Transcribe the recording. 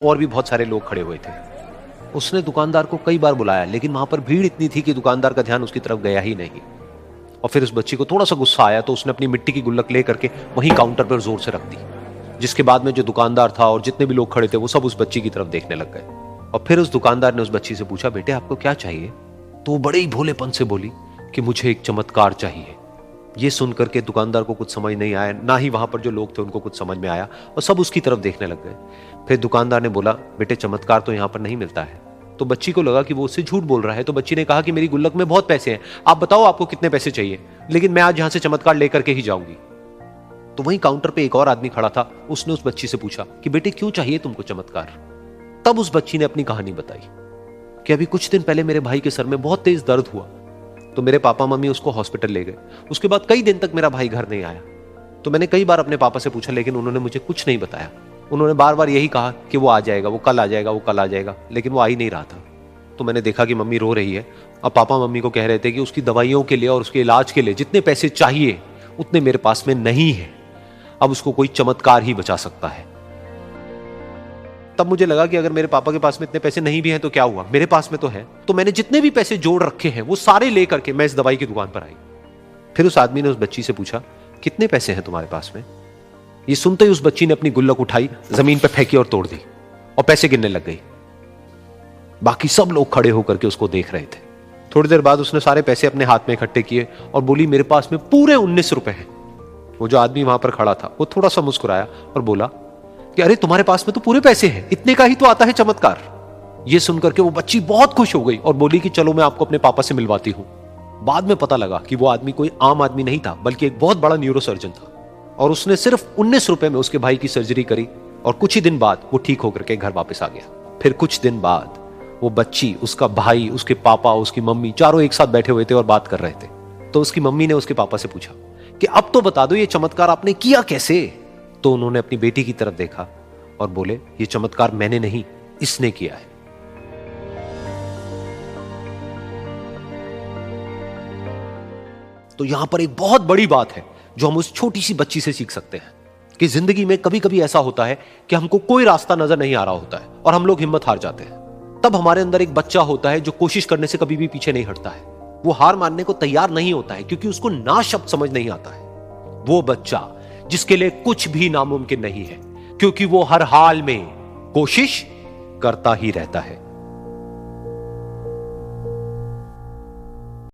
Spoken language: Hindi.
और भी बहुत सारे लोग खड़े हुए थे। उसने दुकानदार को कई बार बुलाया, लेकिन वहां पर भीड़ इतनी थी कि दुकानदार का ध्यान उसकी तरफ गया ही नहीं। और फिर उस बच्ची को थोड़ा सा गुस्सा आया तो उसने अपनी मिट्टी की गुल्लक ले करके वहीं काउंटर पर जोर से रख दी, जिसके बाद में जो दुकानदार था और जितने भी लोग खड़े थे वो सब उस बच्ची की तरफ देखने लग गए। और फिर उस दुकानदार ने उस बच्ची से पूछा, बेटे आपको क्या चाहिए? तो वो बड़े ही भोलेपन से बोली कि मुझे एक चमत्कार चाहिए। ये सुन करके दुकानदार को कुछ समझ नहीं आया, ना ही वहां पर जो लोग थे उनको कुछ समझ में आया, और सब उसकी तरफ देखने लग गए। फिर दुकानदार ने बोला, बेटे चमत्कार तो यहां पर नहीं मिलता है। तो बच्ची को लगा कि वो उससे झूठ बोल रहा है, तो बच्ची ने कहा कि मेरी गुल्लक में बहुत पैसे हैं, आप बताओ आपको कितने पैसे चाहिए, लेकिन मैं आज यहां से चमत्कार लेकर के ही जाऊंगी। तो वहीं काउंटर पे एक और आदमी खड़ा था, उसने उस बच्ची से पूछा कि बेटे क्यों चाहिए तुमको चमत्कार? तब उस बच्ची ने अपनी कहानी बताई कि अभी कुछ दिन पहले मेरे भाई के सर में बहुत तेज दर्द हुआ, तो मेरे पापा मम्मी उसको हॉस्पिटल ले गए। उसके बाद कई दिन तक मेरा भाई घर नहीं आया। तो मैंने कई बार अपने पापा से पूछा, लेकिन उन्होंने मुझे कुछ नहीं बताया। उन्होंने बार बार यही कहा कि वो आ जाएगा, वो कल आ जाएगा, वो कल आ जाएगा, लेकिन वो आ ही नहीं रहा था। तो मैंने देखा कि मम्मी रो रही है, और पापा मम्मी को कह रहे थे कि उसकी दवाइयों के लिए और उसके इलाज के लिए जितने पैसे चाहिए उतने मेरे पास में नहीं है, अब उसको कोई चमत्कार ही बचा सकता है। तब मुझे लगा कि अगर मेरे पापा के पास में इतने पैसे नहीं भी हैं तो क्या हुआ, मेरे पास में तो है। तो मैंने जितने भी पैसे जोड़ रखे हैं वो सारे लेकर के मैं इस दवाई की दुकान पर आई। फिर उस आदमी ने उस बच्ची से पूछा, कितने पैसे हैं तुम्हारे पास में? ये सुनते ही उस बच्ची ने अपनी गुल्लक उठाई, जमीन पर फेंकी और तोड़ दी, और पैसे गिनने लग गई। बाकी सब लोग खड़े होकर के उसको देख रहे थे। थोड़ी देर बाद उसने सारे पैसे अपने हाथ में इकट्ठे किए और बोली, मेरे पास में पूरे 19 रुपए हैं। वो जो आदमी वहां पर खड़ा था वो थोड़ा सा मुस्कुराया और बोला कि अरे तुम्हारे पास में तो पूरे पैसे हैं, इतने का ही तो आता है चमत्कार। ये सुनकर के वो बच्ची बहुत खुश हो गई और बोली कि चलो मैं आपको अपने पापा से मिलवाती हूं। बाद में पता लगा कि वो आदमी कोई आम आदमी नहीं था, बल्कि एक बहुत बड़ा न्यूरोसर्जन था, और उसने सिर्फ 19 रुपए में उसके भाई की सर्जरी करी, और कुछ ही दिन बाद वो ठीक होकर के घर वापस आ गया। फिर कुछ दिन बाद वो बच्ची, उसका भाई, उसके पापा, उसकी मम्मी, चारों एक साथ बैठे हुए थे और बात कर रहे थे। तो उसकी मम्मी ने उसके पापा से पूछा कि अब तो बता दो ये चमत्कार आपने किया कैसे? तो उन्होंने अपनी बेटी की तरफ देखा और बोले, ये चमत्कार मैंने नहीं, इसने किया है। तो यहां पर एक बहुत बड़ी बात है जो हम उस छोटी सी बच्ची से सीख सकते हैं कि जिंदगी में कभी कभी ऐसा होता है कि हमको कोई रास्ता नजर नहीं आ रहा होता है और हम लोग हिम्मत हार जाते हैं। तब हमारे अंदर एक बच्चा होता है जो कोशिश करने से कभी भी पीछे नहीं हटता है। वो हार मानने को तैयार नहीं होता है क्योंकि उसको ना शब्द समझ नहीं आता है। वो बच्चा जिसके लिए कुछ भी नामुमकिन नहीं है, क्योंकि वो हर हाल में कोशिश करता ही रहता है।